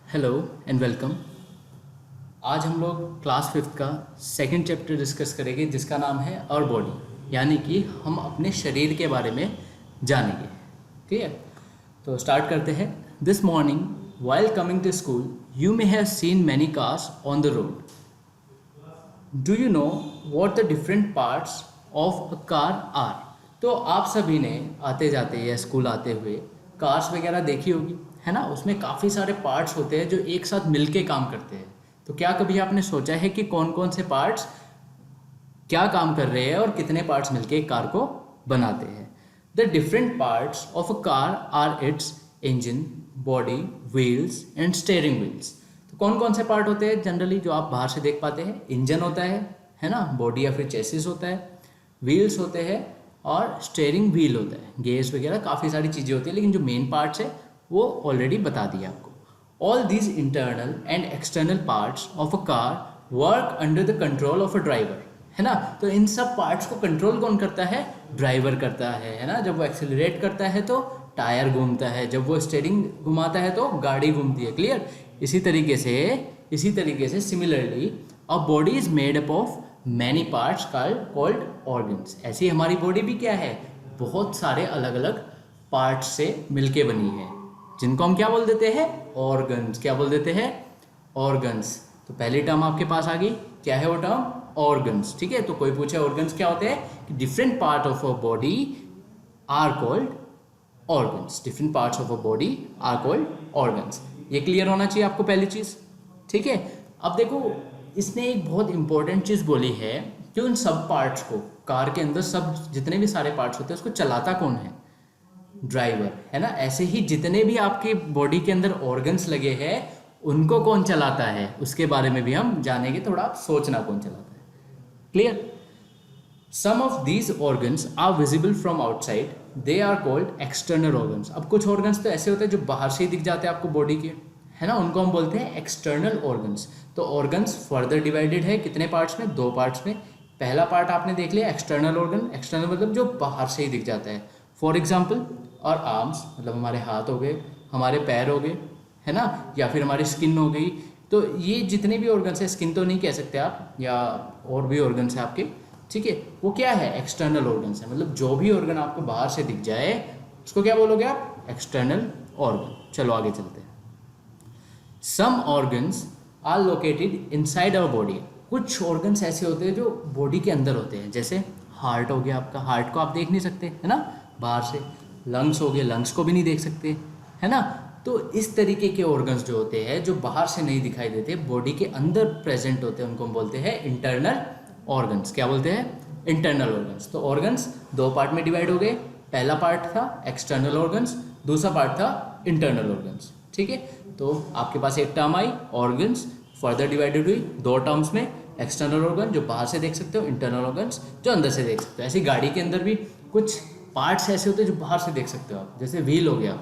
Hello and welcome. आज हम लोग क्लास फिफ्थ का सेकंड चैप्टर डिस्कस करेंगे जिसका नाम है आवर बॉडी, यानी कि हम अपने शरीर के बारे में जानेंगे। ठीक है, तो स्टार्ट करते हैं। This morning while coming to school you may have seen many cars on the road. Do you know what the different parts of a car are. तो आप सभी ने आते जाते या स्कूल आते हुए कार्स वगैरह देखी होगी, है ना। उसमें काफ़ी सारे पार्ट्स होते हैं जो एक साथ मिलके काम करते हैं। तो क्या कभी आपने सोचा है कि कौन कौन से पार्ट्स क्या काम कर रहे हैं और कितने पार्ट्स मिलके एक कार को बनाते हैं। The different parts of a car are its engine, body, wheels and steering wheels. तो कौन कौन से पार्ट होते हैं जनरली जो आप बाहर से देख पाते हैं? इंजन होता है ना, बॉडी या फिर चेसिस होता है, व्हील्स होते हैं और स्टीयरिंग व्हील होता है। गेयर्स वगैरह काफ़ी सारी चीज़ें होती है, लेकिन जो मेन पार्ट्स है वो ऑलरेडी बता दिया आपको। All these internal and external parts of a car work under the control of a driver, है ना। तो इन सब पार्ट्स को कंट्रोल कौन करता है? ड्राइवर करता है ना। जब वो एक्सेलरेट करता है तो टायर घूमता है, जब वो स्टीयरिंग घुमाता है तो गाड़ी घूमती है। क्लियर? इसी तरीके से similarly a body is made up of many parts called organs. ऐसी हमारी बॉडी भी क्या है? बहुत सारे अलग अलग पार्ट्स से मिलके बनी है, जिनको हम क्या बोल देते हैं? ऑर्गन्स। क्या बोल देते हैं? ऑर्गन्स। तो पहली टर्म आपके पास आ गई, क्या है वो टर्म? ऑर्गन्स। ठीक है, तो कोई पूछे ऑर्गन्स क्या होते हैं? Different part of a body are called organs. Different parts of a body are called organs. ये क्लियर होना चाहिए आपको पहली चीज। ठीक है, अब देखो इसने एक बहुत इंपॉर्टेंट चीज बोली है कि उन सब पार्ट्स को, कार के अंदर सब जितने भी सारे पार्ट्स होते हैं उसको चलाता कौन है? ड्राइवर, है ना। ऐसे ही जितने भी आपके बॉडी के अंदर ऑर्गन्स लगे हैं उनको कौन चलाता है उसके बारे में भी हम जानेंगे। थोड़ा आप सोचना कौन चलाता है। Clear? Some of these organs are visible from outside, they are called external organs. अब कुछ ऑर्गन्स तो ऐसे होते हैं जो बाहर से ही दिख जाते हैं आपको बॉडी के, है ना, उनको हम बोलते हैं एक्सटर्नल ऑर्गन्स। तो ऑर्गन्स फर्दर डिवाइडेड है कितने पार्ट्स में? दो पार्ट्स में। पहला पार्ट आपने देख लिया एक्सटर्नल ऑर्गन। एक्सटर्नल मतलब जो बाहर से ही दिख जाता है। फॉर एग्जाम्पल और आर्म्स मतलब हमारे हाथ हो गए, हमारे पैर हो गए, है ना, या फिर हमारी स्किन हो गई। तो ये जितने भी ऑर्गन्स है, स्किन तो नहीं कह सकते आप, या और भी ऑर्गन्स है आपके, ठीक है, वो क्या है? एक्सटर्नल ऑर्गन्स है। मतलब जो भी ऑर्गन आपको बाहर से दिख जाए उसको क्या बोलोगे आप? External organ. चलो आगे चलते हैं। Some organs are located inside our body. कुछ ऑर्गन्स ऐसे होते हैं जो बॉडी के अंदर होते हैं, जैसे हार्ट हो गया आपका। हार्ट को आप देख नहीं सकते, है ना, बाहर से। लंग्स हो गए, लंग्स को भी नहीं देख सकते, है ना। तो इस तरीके के ऑर्गन्स जो होते हैं जो बाहर से नहीं दिखाई देते, बॉडी के अंदर प्रेजेंट होते हैं, उनको हम बोलते हैं इंटरनल ऑर्गन्स। क्या बोलते हैं? Internal organs. तो ऑर्गन्स दो पार्ट में डिवाइड हो गए। पहला पार्ट था एक्सटर्नल ऑर्गन्स, दूसरा पार्ट था इंटरनल ऑर्गन्स। ठीक है, तो आपके पास एक टर्म आई ऑर्गन्स, फर्दर डिवाइडेड हुई दो टर्म्स में। एक्सटर्नल ऑर्गन जो बाहर से देख सकते हो, इंटरनल ऑर्गन्स जो अंदर से देख सकते हो। ऐसी गाड़ी के अंदर भी कुछ पार्ट्स ऐसे होते हैं जो बाहर से देख सकते हो आप, जैसे व्हील हो गया,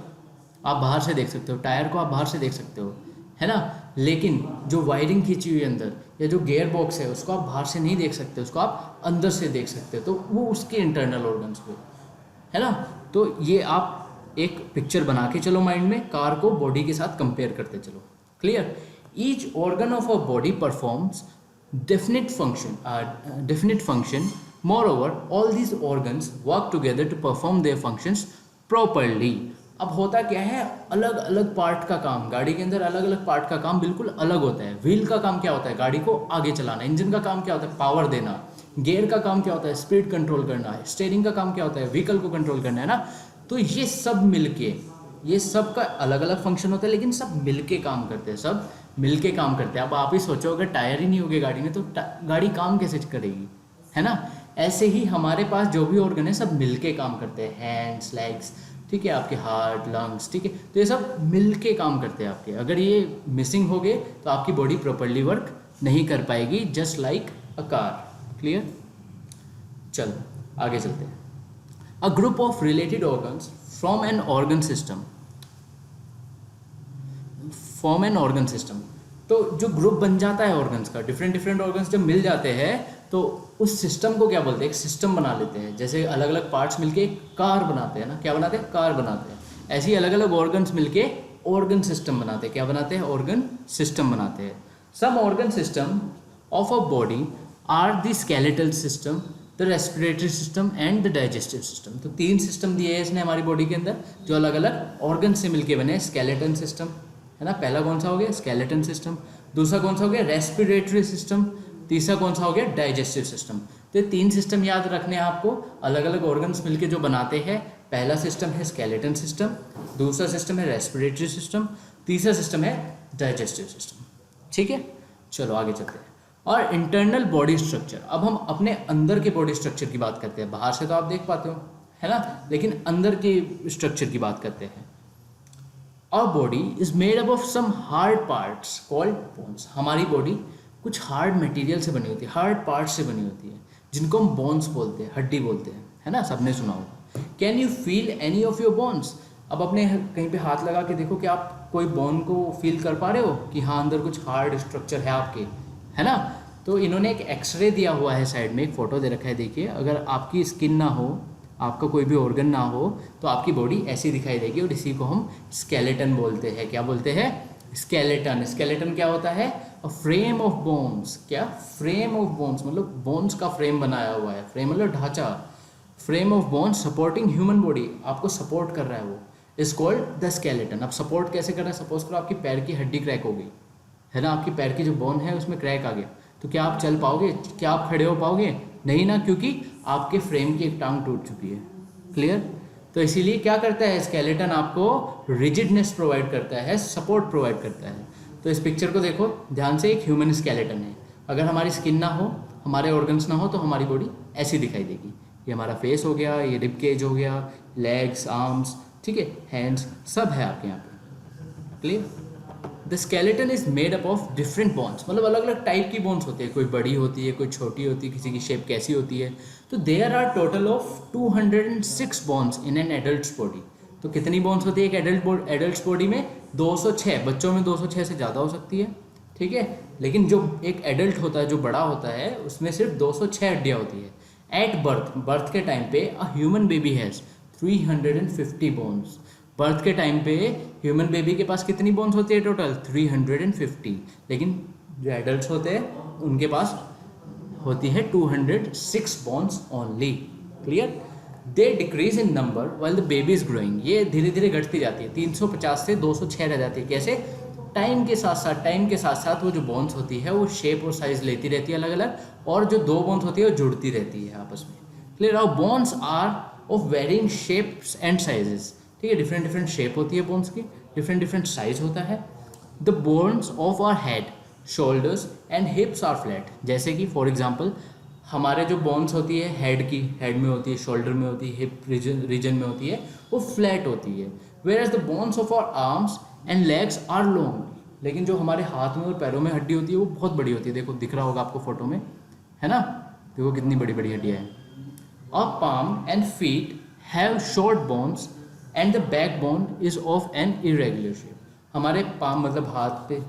आप बाहर से देख सकते हो, टायर को आप बाहर से देख सकते हो, है ना। लेकिन जो वायरिंग खींची हुई है अंदर, या जो गियर बॉक्स है, उसको आप बाहर से नहीं देख सकते, उसको आप अंदर से देख सकते हो। तो वो उसके इंटरनल ऑर्गन्स को, है ना। तो ये आप एक पिक्चर बना के चलो माइंड में, कार को बॉडी के साथ कंपेयर करते चलो। Clear? Each organ of a body performs definite function. Moreover, all these organs work together to perform their functions properly. अब होता क्या है? अलग अलग पार्ट का काम, गाड़ी के अंदर अलग अलग पार्ट का काम बिल्कुल अलग होता है। व्हील का काम क्या होता है? गाड़ी को आगे चलाना। इंजन का काम क्या होता है? पावर देना। गियर का काम क्या होता है? स्पीड कंट्रोल करना है। स्टीयरिंग का काम क्या होता है? व्हीकल को कंट्रोल करना, है ना। तो ये सब मिलके, ये सब का अलग अलग फंक्शन होता है, लेकिन सब मिलके काम करते हैं, सब मिलके काम करते हैं। अब आप ही सोचो अगर टायर ही नहीं होगे गाड़ी में तो गाड़ी काम कैसे करेगी, है ना। ऐसे ही हमारे पास जो भी ऑर्गन है सब मिलके काम करते हैं। हैंड्स, लेग्स, ठीक है, आपके हार्ट, लंग्स, ठीक है, तो ये सब मिलके काम करते हैं आपके। अगर ये मिसिंग हो गए तो आपकी बॉडी प्रॉपरली वर्क नहीं कर पाएगी, just like a car. Clear? चलो आगे चलते हैं। A group of related organs from an organ system, form an organ system. तो जो ग्रुप बन जाता है ऑर्गन्स का, डिफरेंट डिफरेंट ऑर्गन्स जब मिल जाते हैं तो उस सिस्टम को क्या बोलते हैं? एक सिस्टम बना लेते हैं। जैसे अलग अलग पार्ट्स मिलके एक कार बनाते हैं ना, क्या बनाते हैं? कार बनाते हैं। ऐसे ही अलग अलग ऑर्गन्स मिलके ऑर्गन सिस्टम बनाते हैं। क्या बनाते हैं? ऑर्गन सिस्टम बनाते हैं। Some organ system of a body are the skeletal system, the respiratory system and the digestive system. तो 3 सिस्टम दिए हैं इसने हमारी बॉडी के अंदर जो अलग अलग ऑर्गन से मिलके बने। स्केलेटन सिस्टम है ना, पहला कौन सा हो गया? Skeleton system. दूसरा कौन सा हो गया? Respiratory system. तीसरा कौन सा हो गया? Digestive system. तो ये 3 सिस्टम याद रखने हैं आपको, अलग अलग ऑर्गन्स मिलके जो बनाते हैं। पहला सिस्टम है स्केलेटन सिस्टम, दूसरा सिस्टम है रेस्पिरेटरी सिस्टम, तीसरा सिस्टम है डाइजेस्टिव सिस्टम। ठीक है, चलो आगे चलते हैं। और इंटरनल बॉडी स्ट्रक्चर, अब हम अपने अंदर के बॉडी स्ट्रक्चर की बात करते हैं। बाहर से तो आप देख पाते हो है ना, लेकिन अंदर के स्ट्रक्चर की बात करते हैं। Our body is made up of some hard parts called bones. हमारी बॉडी कुछ हार्ड मटेरियल से बनी होती है, हार्ड पार्ट से बनी होती है, जिनको हम बोन्स बोलते हैं, हड्डी बोलते हैं, है ना, सबने सुना होगा। Can you feel any of your bones? अब अपने कहीं पे हाथ लगा के देखो कि आप कोई बोन को फील कर पा रहे हो कि हाँ अंदर कुछ हार्ड स्ट्रक्चर है आपके, है ना। तो इन्होंने एक एक्सरे दिया हुआ है साइड में, एक फ़ोटो दे रखा है, देखिए। अगर आपकी स्किन ना हो, आपका कोई भी ऑर्गन ना हो, तो आपकी बॉडी ऐसी दिखाई देगी, और इसी को हम स्केलेटन बोलते हैं। क्या बोलते हैं? स्केलेटन। स्केलेटन क्या होता है? A frame of bones. क्या? फ्रेम ऑफ बोन्स, मतलब बोन्स का फ्रेम बनाया हुआ है। फ्रेम मतलब ढांचा। Frame of bones supporting human body, आपको सपोर्ट कर रहा है वो, इज कॉल्ड द स्केलेटन। अब सपोर्ट कैसे कर रहा है? सपोज करो आपकी पैर की हड्डी क्रैक हो गई, है ना, आपकी पैर की जो बोन है उसमें क्रैक आ गया, तो क्या आप चल पाओगे? क्या आप खड़े हो पाओगे? नहीं ना, क्योंकि आपके फ्रेम की एक टांग टूट चुकी है। क्लियर? तो इसीलिए क्या करता है स्केलेटन? आपको रिजिडनेस प्रोवाइड करता है, सपोर्ट प्रोवाइड करता है। तो इस पिक्चर को देखो ध्यान से, एक ह्यूमन स्केलेटन है। अगर हमारी स्किन ना हो, हमारे ऑर्गन्स ना हो, तो हमारी बॉडी ऐसी दिखाई देगी। ये हमारा फेस हो गया, ये रिब केज हो गया, लेग्स, आर्म्स, ठीक है, हैंड्स, सब है आपके यहाँ पे। Clear? The skeleton is made up of different bones, मतलब अलग अलग टाइप की बोन्स होती है, कोई बड़ी होती है, कोई छोटी होती है, किसी की शेप कैसी होती है। तो there are total of 206 bones in an adult body. तो कितनी बोन्स होती है एक एडल्ट बॉडी में? 206। बच्चों में 206 से ज़्यादा हो सकती है, ठीक है, लेकिन जो एक एडल्ट होता है, जो बड़ा होता है, उसमें सिर्फ 206 हड्डियाँ होती है। एट बर्थ के टाइम पे a human baby has 350 bones. Birth के टाइम पे ह्यूमन बेबी के पास कितनी बोन्स होती है टोटल? 350। लेकिन जो एडल्ट होते हैं उनके पास होती है 206 bones only. Clear? They decrease in number while the baby is growing. ये धीरे धीरे घटती जाती है, 350 से 206 रह जाती है। कैसे? टाइम के साथ साथ वो जो बोन्स होती है वो शेप और साइज लेती रहती है अलग अलग, और जो 2 बोन्स होती है वो जुड़ती रहती है आपस में। क्लियर? और bones are of varying shapes and sizes, ठीक है, डिफरेंट शेप होती है बोन्स की, डिफरेंट साइज होता है। The bones of our head, shoulders and hips are flat. जैसे कि फॉर एग्जांपल हमारे जो बोन्स होती है हेड की, हेड में होती है, शोल्डर में होती है, हिप रीजन में होती है, वो फ्लैट होती है। Whereas the bones of our arms and legs are long. लेकिन जो हमारे हाथ में और पैरों में हड्डी होती है वो बहुत बड़ी होती है। देखो दिख रहा होगा आपको फोटो में, है ना, देखो कितनी बड़ी बड़ी हड्डियाँ हैं। और palm and feet have short bones and the back bone is of an irregular shape. हमारे पाम मतलब हाथ पे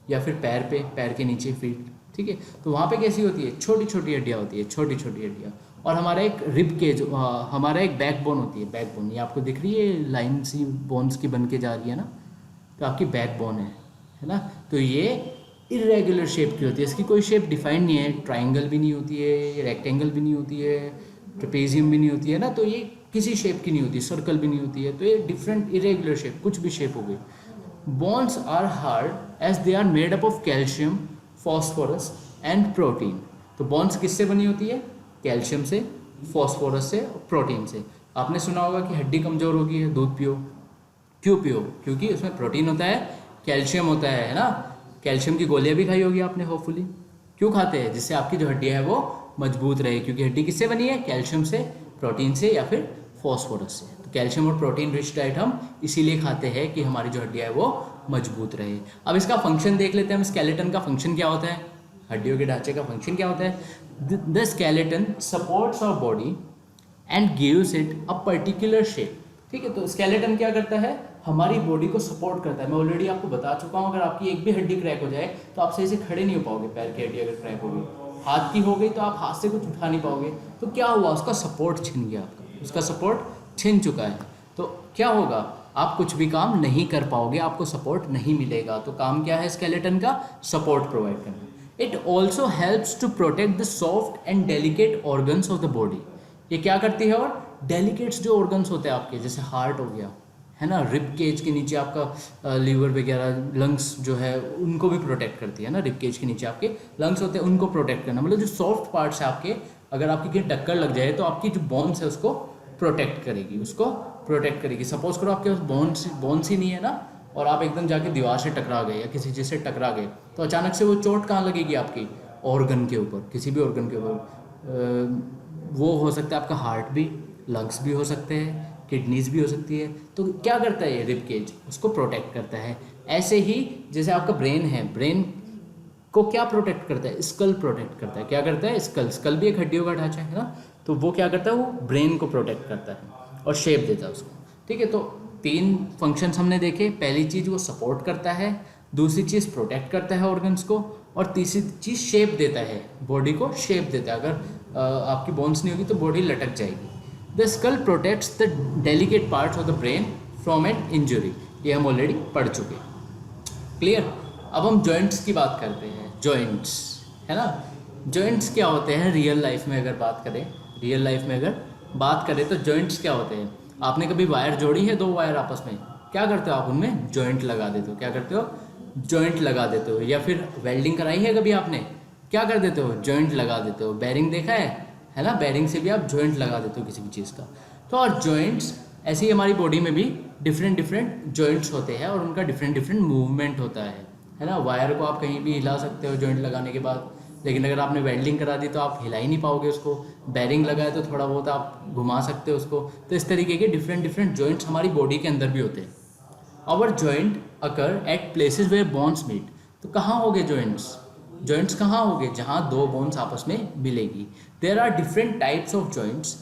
या फिर पैर के नीचे फीट, ठीक है, तो वहाँ पे कैसी होती है? छोटी छोटी हड्डियाँ होती है, छोटी छोटी हड्डियाँ। और हमारा एक रिब केज, हमारा एक बैक बोन होती है। बैक बोन ये आपको दिख रही है, लाइन सी बोन्स की बन के जा रही है ना, तो आपकी बैक बोन है ना। तो ये इरेगुलर शेप की होती है, इसकी कोई शेप डिफाइंड नहीं है, ट्राइंगल भी नहीं होती है, रेक्टेंगल भी नहीं होती है, ट्रेपेजियम भी नहीं होती है ना, तो ये किसी शेप की नहीं होती, सर्कल भी नहीं होती है, तो ये डिफरेंट इरेगुलर शेप, कुछ भी शेप हो गई। Bones are hard as they are made up of calcium, phosphorus and protein. तो बोन्स किससे बनी होती है? कैल्शियम से, फॉस्फोरस से और प्रोटीन से। आपने सुना होगा कि हड्डी कमज़ोर होगी है, दूध पियो। क्यों पियो? क्योंकि उसमें प्रोटीन होता है, कैल्शियम होता है ना। कैल्शियम की गोलियां भी खाई होगी आपने होपफुली। क्यों खाते हैं? जिससे आपकी जो हड्डियाँ है वो मजबूत रहे, क्योंकि हड्डी किससे बनी है? कैल्शियम से, प्रोटीन से या फिर फॉस्फोरस से। तो कैल्शियम और प्रोटीन रिच डाइट हम इसीलिए खाते हैं कि हमारी जो हड्डियाँ है वो मजबूत रहे। अब इसका फंक्शन देख लेते हैं हम, स्केलेटन का फंक्शन क्या होता है, हड्डियों के ढांचे का फंक्शन क्या होता है। The skeleton supports our body and gives it a particular shape. ठीक है, तो स्केलेटन क्या करता है? हमारी बॉडी को सपोर्ट करता है। मैं ऑलरेडी आपको बता चुका हूँ, अगर आपकी एक भी हड्डी क्रैक हो जाए तो आप सही से खड़े नहीं हो पाओगे। पैर की हड्डी अगर क्रैक हो गई, हाथ की हो गई, तो आप हाथ से कुछ उठा नहीं पाओगे। तो क्या हुआ? उसका सपोर्ट छिन गया, आपका उसका सपोर्ट छिन चुका है। तो क्या होगा? आप कुछ भी काम नहीं कर पाओगे, आपको सपोर्ट नहीं मिलेगा। तो काम क्या है स्केलेटन का? सपोर्ट प्रोवाइड करना। It also helps to protect the soft and delicate organs of the body. ये क्या करती है? और डेलिकेट्स जो ऑर्गन्स होते हैं आपके, जैसे हार्ट हो गया, है ना, रिब केज के नीचे आपका लीवर वगैरह, लंग्स जो है उनको भी प्रोटेक्ट करती है ना। रिब केज के नीचे आपके लंग्स होते हैं, उनको प्रोटेक्ट करना, मतलब जो सॉफ्ट पार्ट्स है आपके, अगर आपकी कहीं टक्कर लग जाए तो आपकी जो बोन्स है उसको प्रोटेक्ट करेगी, उसको प्रोटेक्ट करेगी। सपोज करो आपके पास बोन्स ही नहीं है ना, और आप एकदम जाके दीवार से टकरा गए या किसी चीज़ से टकरा गए, तो अचानक से वो चोट कहाँ लगेगी? आपकी ऑर्गन के ऊपर, किसी भी ऑर्गन के ऊपर। वो हो सकता है आपका हार्ट भी, लंग्स भी हो सकते हैं, किडनीज भी हो सकती है। तो क्या करता है ये रिब केज? उसको प्रोटेक्ट करता है। ऐसे ही जैसे आपका ब्रेन है, ब्रेन को क्या प्रोटेक्ट करता है? स्कल प्रोटेक्ट करता है। क्या करता है? स्कल। स्कल भी एक हड्डियों का ढांचा है ना, तो वो क्या करता है? वो ब्रेन को प्रोटेक्ट करता है और शेप देता है उसको। ठीक है, तो 3 फंक्शंस हमने देखे। पहली चीज़ वो सपोर्ट करता है, दूसरी चीज़ प्रोटेक्ट करता है ऑर्गन्स को, और तीसरी चीज़ शेप देता है, बॉडी को शेप देता है। अगर आपकी बोन्स नहीं होगी तो बॉडी लटक जाएगी। The skull protects the delicate parts of the brain from an injury. ये हम ऑलरेडी पढ़ चुके हैं। क्लियर? अब हम जॉइंट्स की बात करते हैं। जॉइंट्स, है ना, जॉइंट्स क्या होते हैं रियल लाइफ में? अगर बात करें, रियल लाइफ में अगर बात करें तो जॉइंट्स क्या होते हैं? आपने कभी वायर जोड़ी है, 2 वायर आपस में, क्या करते हो आप? उनमें जॉइंट लगा देते हो। क्या करते हो? जॉइंट लगा देते हो। या फिर वेल्डिंग कराई है कभी आपने? क्या कर देते हो? जॉइंट लगा देते हो। बेरिंग देखा है ना, बेरिंग से भी आप जॉइंट लगा देते हो किसी भी चीज़ का। तो और जॉइंट्स ऐसे ही हमारी बॉडी में भी डिफरेंट जॉइंट्स होते हैं और उनका डिफरेंट मूवमेंट होता है ना। वायर को आप कहीं भी हिला सकते हो जॉइंट लगाने के बाद, लेकिन अगर आपने वेल्डिंग करा दी तो आप हिला ही नहीं पाओगे उसको। बेरिंग लगाए तो थोड़ा बहुत आप घुमा सकते हो उसको। तो इस तरीके के डिफरेंट जॉइंट्स हमारी बॉडी के अंदर भी होते हैं। Our joint occur at places where bones meet. तो कहाँ हो गए जॉइंट्स? जॉइंट्स कहाँ हो गए? जहाँ 2 बोन्स आपस में मिलेगी। There are different types of joints.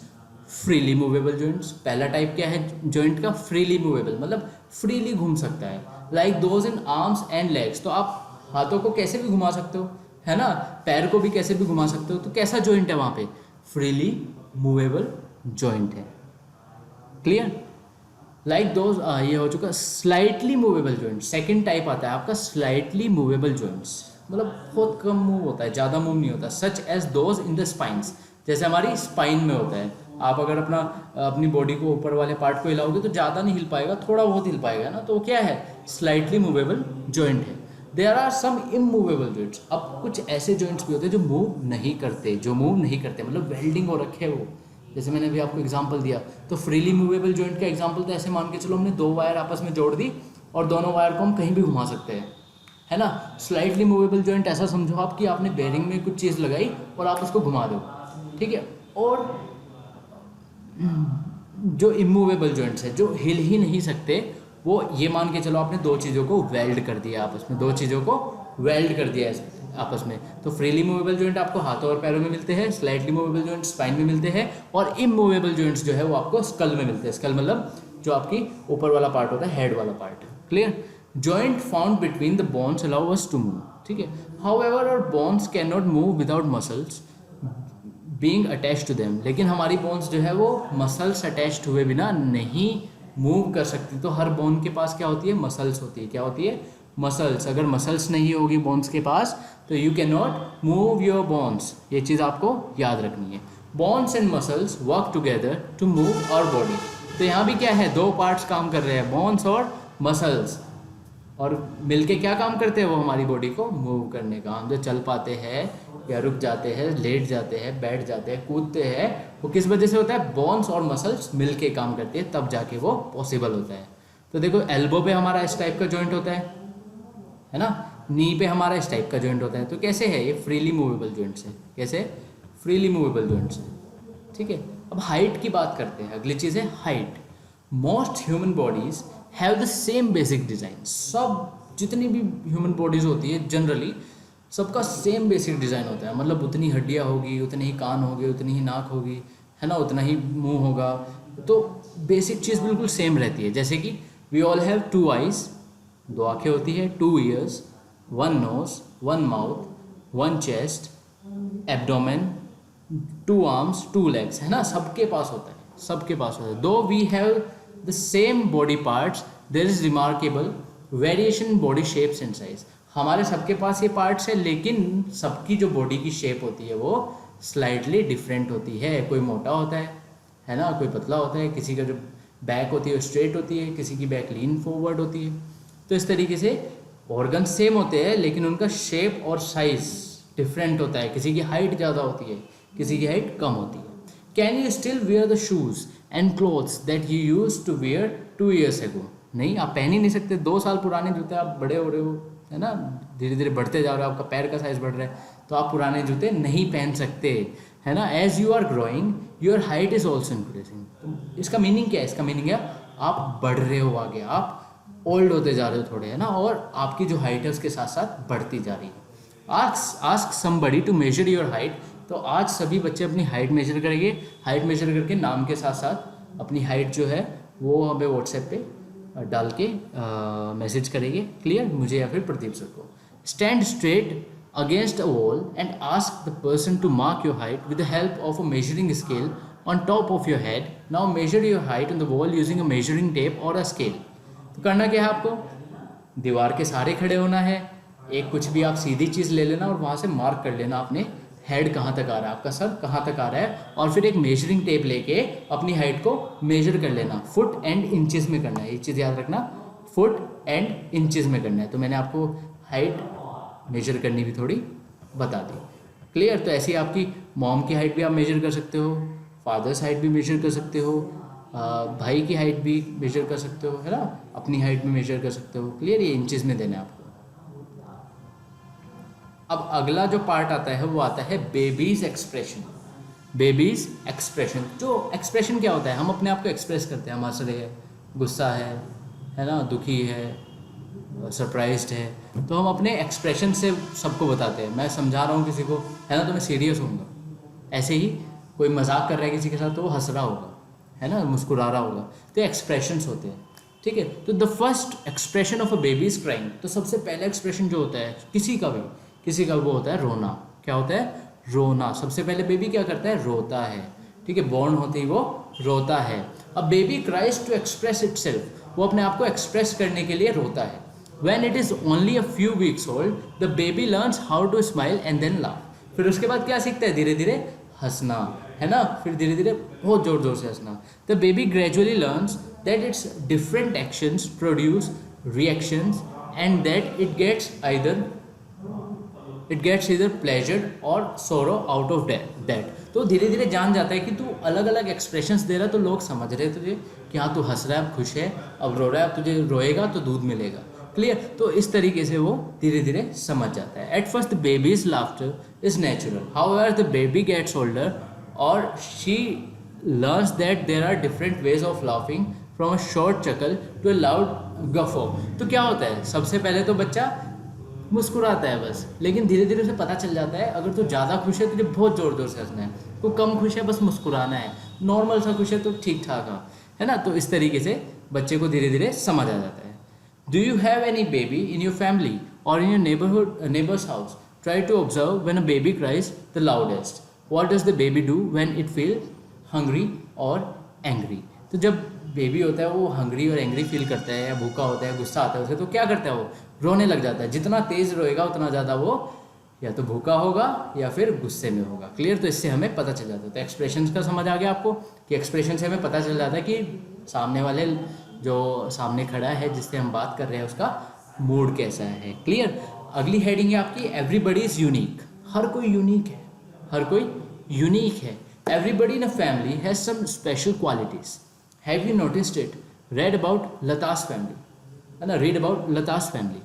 Freely movable joints, पहला टाइप क्या है जॉइंट का? फ्रीली मूवेबल, मतलब फ्रीली घूम सकता है। Like those in arms and legs. तो आप हाथों को कैसे भी घुमा सकते हो, है ना, पैर को भी कैसे भी घुमा सकते हो। तो कैसा जॉइंट है वहाँ पे? फ्रीली मूवेबल जॉइंट है। क्लियर? लाइक दोज, ये हो चुका slightly movable joint. Second type आता है आपका स्लाइटली मूवेबल जॉइंट्स, मतलब बहुत कम मूव होता है, ज़्यादा मूव नहीं होता। Such as those in the spines, जैसे हमारी स्पाइन में होता है। आप अगर अपनी बॉडी को ऊपर वाले पार्ट को हिलाओगे तो ज़्यादा नहीं हिल पाएगा, थोड़ा बहुत हिल पाएगा ना, तो वो क्या है? स्लाइटली मूवेबल जॉइंट है। There are some immovable joints. अब कुछ ऐसे जॉइंट्स भी होते हैं जो मूव नहीं करते, मतलब वेल्डिंग हो रखे है वो। जैसे मैंने अभी आपको एग्जांपल दिया, तो फ्रीली मूवेबल जॉइंट का एग्जांपल तो ऐसे मान के चलो, हमने 2 वायर आपस में जोड़ दी और दोनों वायर को हम कहीं भी घुमा सकते हैं, है ना। स्लाइटली मूवेबल जॉइंट ऐसा समझो आप कि आपने बेरिंग में कुछ चीज़ लगाई और आप उसको घुमा दो, ठीक है। और जो इमूवेबल जॉइंट्स है, जो हिल ही नहीं सकते, वो ये मान के चलो आपने 2 चीज़ों को वेल्ड कर दिया आपस में, 2 चीज़ों को वेल्ड कर दिया आपस में। तो फ्रीली मूवेबल जॉइंट आपको हाथों और पैरों में मिलते हैं, स्लाइटली मूवेबल जॉइंट स्पाइन में मिलते हैं, और इमूवेबल जॉइंट्स जो है वो आपको स्कल में मिलते हैं। स्कल मतलब जो आपकी ऊपर वाला पार्ट होता है, हेड वाला part. Clear? Joint found between the bones allow us to move, ठीक है। However our bones can not move without muscles being attached to them. लेकिन हमारी बोन्स जो है वो मसल्स अटैच्ड हुए बिना नहीं मूव कर सकती। तो हर बोन के पास क्या होती है? मसल्स होती है। क्या होती है? मसल्स। अगर मसल्स नहीं होगी बोन्स के पास तो you can not move your bones. ये चीज़ आपको याद रखनी है। Bones and muscles work together to move our body. तो यहाँ भी क्या है? 2 पार्ट्स काम कर रहे हैं, बोन्स और मसल्स, और मिलके क्या काम करते हैं? वो हमारी बॉडी को मूव करने का। हम जो चल पाते हैं या रुक जाते हैं, लेट जाते हैं, बैठ जाते हैं, कूदते हैं, वो किस वजह से होता है? बोन्स और मसल्स मिलके काम करती है, तब जाके वो पॉसिबल होता है। तो देखो, एल्बो पे हमारा इस टाइप का जॉइंट होता है ना, नी पे हमारा इस टाइप का जॉइंट होता है। तो कैसे है? ये फ्रीली मूवेबल जॉइंट्स है। कैसे? फ्रीली मूवेबल जॉइंट्स है, ठीक है। अब हाइट की बात करते हैं। अगली चीज़ है height. Most human bodies have the same basic design. सब जितनी भी ह्यूमन बॉडीज़ होती है जनरली सबका सेम बेसिक डिज़ाइन होता है, मतलब उतनी हड्डियाँ होगी, उतने ही कान होंगे, उतनी ही नाक होगी, है ना, उतना ही मुंह होगा। तो बेसिक चीज़ बिल्कुल सेम रहती है। जैसे कि वी ऑल हैव 2 आइज़, 2 आँखें होती है, 2 ears, 1 nose, 1 mouth, 1 chest, abdomen, 2 arms, 2 legs, है ना, सबके पास होता है, सबके पास होता है। Though we have the same body parts there is remarkable variation in body shapes and size. हमारे सबके पास ये पार्ट्स है, लेकिन सबकी जो बॉडी की शेप होती है वो स्लाइटली डिफरेंट होती है। कोई मोटा होता है ना, कोई पतला होता है, किसी का जो बैक होती है वो स्ट्रेट होती है, किसी की बैक लीन फॉरवर्ड होती है। तो इस तरीके से ऑर्गन सेम होते हैं, लेकिन उनका शेप और साइज डिफरेंट होता है। किसी की हाइट ज़्यादा होती है, किसी की हाइट कम होती है। Can you still wear the shoes and clothes that you used to wear 2 years ago? नहीं, आप पहन ही नहीं सकते। 2 साल पुराने जूते, आप बड़े हो रहे हो, है ना, धीरे धीरे बढ़ते जा रहे हो, आपका पैर का साइज बढ़ रहा है, तो आप पुराने जूते नहीं पहन सकते, है ना। As you are growing your height is also increasing. तो इसका मीनिंग क्या है? इसका मीनिंग है आप बढ़ रहे हो आगे, आप ओल्ड होते जा रहे हो थोड़े, है ना, और आपकी जो हाइट है उसके साथ साथ बढ़ती जा रही है। Ask somebody to measure your height. तो आज सभी बच्चे अपनी हाइट मेजर करेंगे। हाइट मेजर करके नाम के साथ साथ अपनी हाइट जो है वो हमें व्हाट्सएप पे डाल के मैसेज करेंगे। क्लियर? मुझे या फिर प्रदीप सर को। Stand straight against a wall and ask the person to mark your height with the help of a measuring scale on top of your head. Now measure your height on the wall using a measuring tape और a scale. तो करना क्या है आपको? दीवार के सहारे खड़े होना है। एक कुछ भी आप सीधी चीज़ ले लेना और वहाँ से मार्क कर लेना अपने हेड कहाँ तक आ रहा है, आपका सर कहाँ तक आ रहा है, और फिर एक मेजरिंग टेप लेके अपनी हाइट को मेजर कर लेना। फुट एंड इंचेस में करना है, ये चीज़ याद रखना, फुट एंड इंचेस में करना है। तो मैंने आपको हाइट मेजर करनी भी थोड़ी बता दी। क्लियर? तो ऐसी आपकी मॉम की हाइट भी आप मेजर कर सकते हो, फादर्स हाइट भी मेजर कर सकते हो, भाई की हाइट भी मेजर कर सकते हो, है ना, अपनी हाइट भी मेजर कर सकते हो। क्लियर? ये इंचेस में देना है आपको। अब अगला जो पार्ट आता है वो आता है बेबीज एक्सप्रेशन। बेबीज एक्सप्रेशन, जो एक्सप्रेशन क्या होता है? हम अपने आप को एक्सप्रेस करते हैं। हम हंस रहे हैं, गुस्सा है ना, दुखी है, सरप्राइज्ड है, तो हम अपने एक्सप्रेशन से सबको बताते हैं। मैं समझा रहा हूँ किसी को, है ना, तो मैं सीरियस होऊंगा। ऐसे ही कोई मजाक कर रहा है किसी के साथ तो वो हंस रहा होगा, है ना, मुस्कुरा रहा होगा। तो एक्सप्रेशंस होते हैं, ठीक है। तो the first expression of a baby is crying. तो सबसे पहला एक्सप्रेशन जो होता है किसी का वो होता है रोना। क्या होता है? रोना। सबसे पहले बेबी क्या करता है? रोता है, ठीक है। बॉर्न होते ही वो रोता है। अब baby cries to express itself, वो अपने आप को एक्सप्रेस करने के लिए रोता है। When it is only a few weeks old the baby learns how to smile and then laugh. फिर उसके बाद क्या सीखता है? धीरे धीरे हंसना, है ना, फिर धीरे धीरे बहुत जोर जोर से हंसना। The baby gradually learns that its different actions produce reactions and that it gets either pleasure और सोरो आउट ऑफ दैट। तो धीरे धीरे जान जाता है कि तू अलग अलग एक्सप्रेशंस दे रहा है, तो लोग समझ रहे हैं तुझे कि हाँ तू हंस रहा है, अब खुश है, अब रो रहा है, अब तुझे रोएगा तो दूध मिलेगा। क्लियर? तो इस तरीके से वो धीरे धीरे समझ जाता है। At first the baby's laughter is natural, however the baby gets older और she learns that there are different ways of laughing from a short chuckle to a loud guffaw. तो क्या होता है? सबसे पहले तो बच्चा मुस्कुराता है बस, लेकिन धीरे धीरे उसे पता चल जाता है अगर तू ज़्यादा खुश है तुझे बहुत ज़ोर ज़ोर से हंसना है, तो कम खुश है बस मुस्कुराना है, नॉर्मल सा खुश है तो ठीक ठाक है ना। तो इस तरीके से बच्चे को धीरे धीरे समझ आ जाता है। Do you have any baby in your family or in your neighbours house? Try to observe when a baby cries the loudest. What does the baby do when it feel hungry or angry? तो जब baby होता है वो hungry or angry feel करता है या भूखा होता है, गुस्सा आता है उसे, तो क्या करता है? वो रोने लग जाता है। जितना तेज़ रोएगा उतना ज़्यादा वो या तो भूखा होगा या फिर गुस्से में होगा। क्लियर? तो इससे हमें पता चल जाता है। तो एक्सप्रेशंस का समझ आ गया आपको कि एक्सप्रेशन से हमें पता चल जाता है कि सामने वाले जो सामने खड़ा है जिससे हम बात कर रहे हैं उसका मूड कैसा है। क्लियर? अगली हेडिंग है आपकी एवरीबडी इज़ यूनिक। हर कोई यूनिक है, हर कोई यूनिक है। Everybody in a family has some special qualities. Have you noticed it? Read about Lata's family, है ना, read about Lata's family.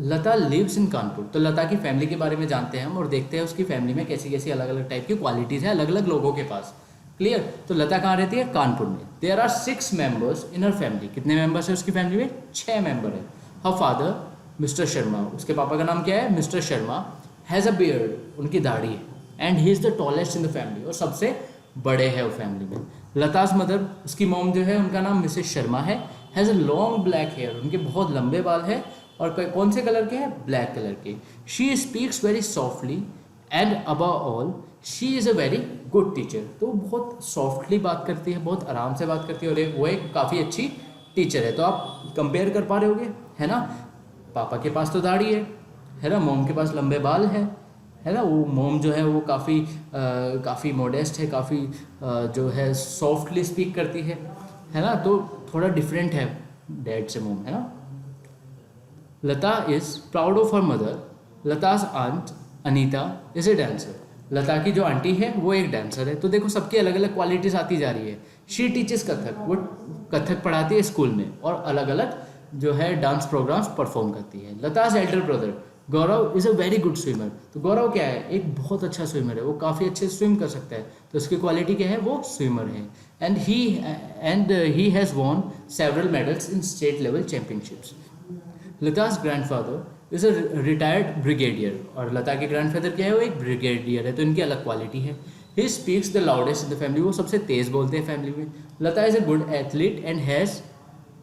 Lata lives in Kanpur. तो लता की फैमिली के बारे में जानते हैं हम और देखते हैं उसकी फैमिली में कैसी कैसी अलग अलग टाइप की क्वालिटीज़ हैं अलग अलग लोगों के पास। क्लियर? तो लता कहाँ रहती है? कानपुर में। There are 6 members in her family. कितने मेंबर्स है उसकी फैमिली में? 6 मेंबर है। हर फादर मिस्टर शर्मा, उसके पापा का नाम क्या है? Mister Sharma. Has a beard, उनकी दाढ़ी है। And he is the tallest in the family, और सबसे बड़े हैं वो फैमिली में। लतास मदर, उसकी मॉम जो है उनका नाम मिसेस शर्मा है। Has a long black hair, उनके बहुत लंबे बाल हैं और कौन से कलर के हैं? ब्लैक कलर के। She speaks very softly and above all she is a very good teacher. तो बहुत सॉफ्टली बात करती है, बहुत आराम से बात करती है, और वो एक काफ़ी अच्छी टीचर है। तो आप कंपेयर कर पा रहे होगे, है ना। पापा के पास तो दाढ़ी है ना, मोम के पास लंबे बाल है ना। वो मोम जो है वो काफ़ी मॉडेस्ट है, काफ़ी जो है सॉफ्टली स्पीक करती है ना। तो थोड़ा डिफरेंट है डैड से मोम, है ना। Lata is proud of her mother. Lata's aunt Anita is a dancer. Lata की जो आंटी है वो एक डांसर है। तो देखो सबकी अलग अलग क्वालिटीज़ आती जा रही है। शी टीचेस कथक, वो कथक पढ़ाती है स्कूल में और अलग अलग जो है डांस प्रोग्राम्स परफॉर्म करती है। Lata's Elder brother Gaurav is a very good swimmer. तो गौरव क्या है, एक बहुत अच्छा स्विमर है, वो काफ़ी अच्छे स्विम कर सकता है। तो उसकी क्वालिटी क्या है, वो स्विमर है। And he has won several medals in state level championships. Lata's grandfather is a retired brigadier, और लता के ग्रैंडफादर क्या है, वो एक ब्रिगेडियर है। तो इनकी अलग क्वालिटी है। He speaks the loudest in the family, वो सबसे तेज़ बोलते हैं फैमिली में। Lata is a good athlete and has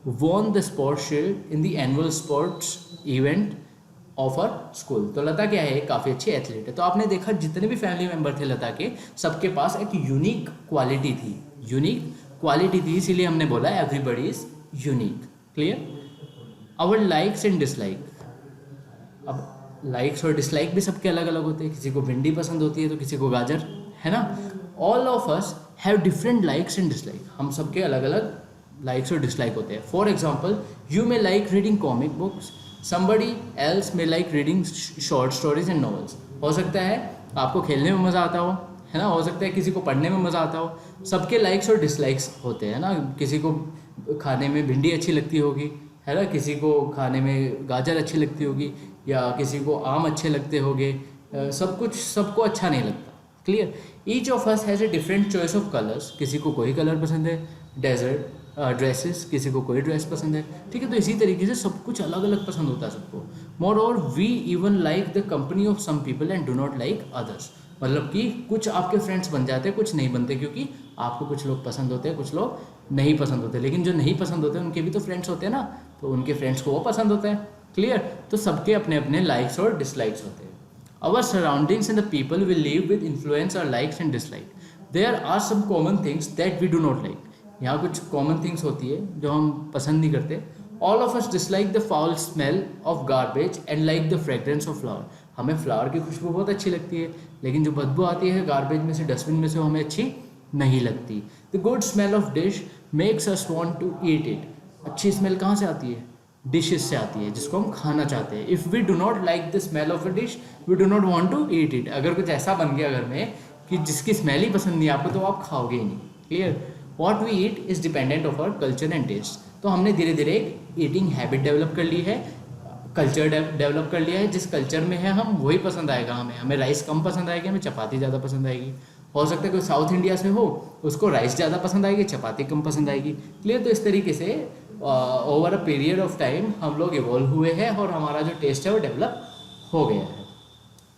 won the sports shield in the annual sports event of her school. तो लता क्या है, काफ़ी अच्छी एथलीट है। तो आपने देखा जितने भी फैमिली मेम्बर थे लता के, सबके पास एक यूनिक क्वालिटी थी, इसीलिए हमने बोला everybody is unique. Clear. Our likes and dislike, अब लाइक्स और डिसलाइक भी सबके अलग अलग होते हैं। किसी को भिंडी पसंद होती है तो किसी को गाजर, है ना। All of us have different likes and dislike, हम सबके अलग अलग लाइक्स और डिसलाइक होते हैं। For example, you may like reading comic books, somebody else may like reading short stories and novels। हो सकता है आपको खेलने में मज़ा आता हो, है ना। हो सकता है किसी को पढ़ने में मज़ा आता हो। सबके लाइक्स और डिसलाइक्स होते हैं ना। किसी को खाने में भिंडी अच्छी लगती होगी, है ना, किसी को खाने में गाजर अच्छी लगती होगी, या किसी को आम अच्छे लगते होंगे। सब कुछ सबको अच्छा नहीं लगता। Clear. Each of us has a different choice of colours, किसी को कोई कलर पसंद है, डेजर्ट ड्रेसेस, किसी को कोई ड्रेस पसंद है, ठीक है। तो इसी तरीके से सब कुछ अलग अलग पसंद होता है सबको। Moreover we even like the company of some people and do not like others, मतलब कि कुछ आपके फ्रेंड्स बन जाते हैं, कुछ नहीं बनते, क्योंकि आपको कुछ लोग पसंद होते हैं, कुछ लोग नहीं पसंद होते। लेकिन जो नहीं पसंद होते हैं उनके भी तो फ्रेंड्स होते हैं ना, तो उनके फ्रेंड्स को वो पसंद होता है। क्लियर। तो सबके अपने अपने लाइक्स और डिसलाइक्स होते हैं। Our surroundings and the people we live with influence our likes and dislike. There are some common things that we do not like. यहाँ कुछ कॉमन थिंग्स होती है जो हम पसंद नहीं करते। All of us dislike the foul smell of garbage and like the fragrance of flower. हमें फ्लावर की खुशबू बहुत अच्छी लगती है, लेकिन जो बदबू आती है गार्बेज में से, डस्टबिन में से, वो हमें अच्छी नहीं लगती। The good smell of dish makes us want to eat it. अच्छी स्मेल कहाँ से आती है, डिशेस से आती है, जिसको हम खाना चाहते हैं। If we do not like the smell of a dish we do not want to eat it. अगर कुछ ऐसा बन गया घर में कि जिसकी स्मेल ही पसंद नहीं आपको, तो आप खाओगे ही नहीं। Clear. What we eat is dependent of our culture and taste. तो हमने धीरे धीरे एक ईटिंग हैबिट डेवलप कर ली है, कल्चर डेवलप कर लिया है। जिस कल्चर में है हम वही पसंद आएगा हमें राइस कम पसंद आएगी, हमें चपाती ज़्यादा पसंद आएगी। हो सकता है कोई साउथ इंडिया से हो, उसको राइस ज़्यादा पसंद आएगी, चपाती कम पसंद आएगी। क्लियर। तो इस तरीके से over a period of time हम लोग इवॉल्व हुए हैं और हमारा जो टेस्ट है वो डेवलप हो गया है।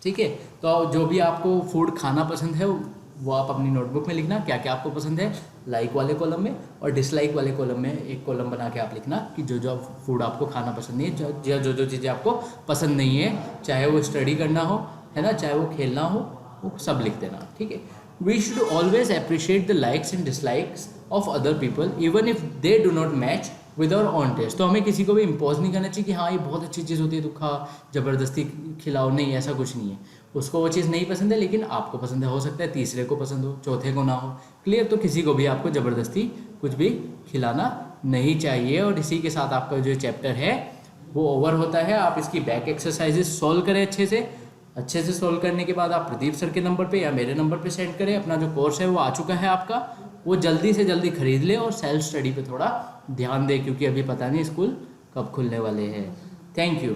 ठीक है। तो जो भी आपको फूड खाना पसंद है वो आप अपनी नोटबुक में लिखना, क्या क्या आपको पसंद है लाइक वाले कॉलम में, और डिसलाइक वाले कॉलम में एक कॉलम बना के आप लिखना कि जो जो फूड आपको खाना पसंद नहीं है, जो जो चीज़ें आपको पसंद नहीं है, चाहे वो स्टडी करना हो, है ना, चाहे वो खेलना हो, वो सब लिख देना। ठीक है। We should always appreciate the likes and dislikes of other people even if they do not match with our own taste. तो हमें किसी को भी इम्पोज नहीं करना चाहिए कि हाँ ये बहुत अच्छी चीज़ होती है तो खा, ज़बरदस्ती खिलाओ, नहीं, ऐसा कुछ नहीं है। उसको वो चीज़ नहीं पसंद है लेकिन आपको पसंद है, हो सकता है तीसरे को पसंद हो, चौथे को ना हो। क्लियर। तो किसी को भी आपको ज़बरदस्ती कुछ भी खिलाना नहीं चाहिए। और इसी के साथ आपका जो चैप्टर है वो ओवर होता है। आप इसकी बैक एक्सरसाइजेस सॉल्व करें अच्छे से सॉल्व करने के बाद आप प्रदीप सर के नंबर पे या मेरे नंबर पे सेंड करें। अपना जो कोर्स है वो आ चुका है आपका, वो जल्दी से जल्दी खरीद ले और सेल्फ स्टडी पे थोड़ा ध्यान दें, क्योंकि अभी पता नहीं स्कूल कब खुलने वाले हैं। Thank you.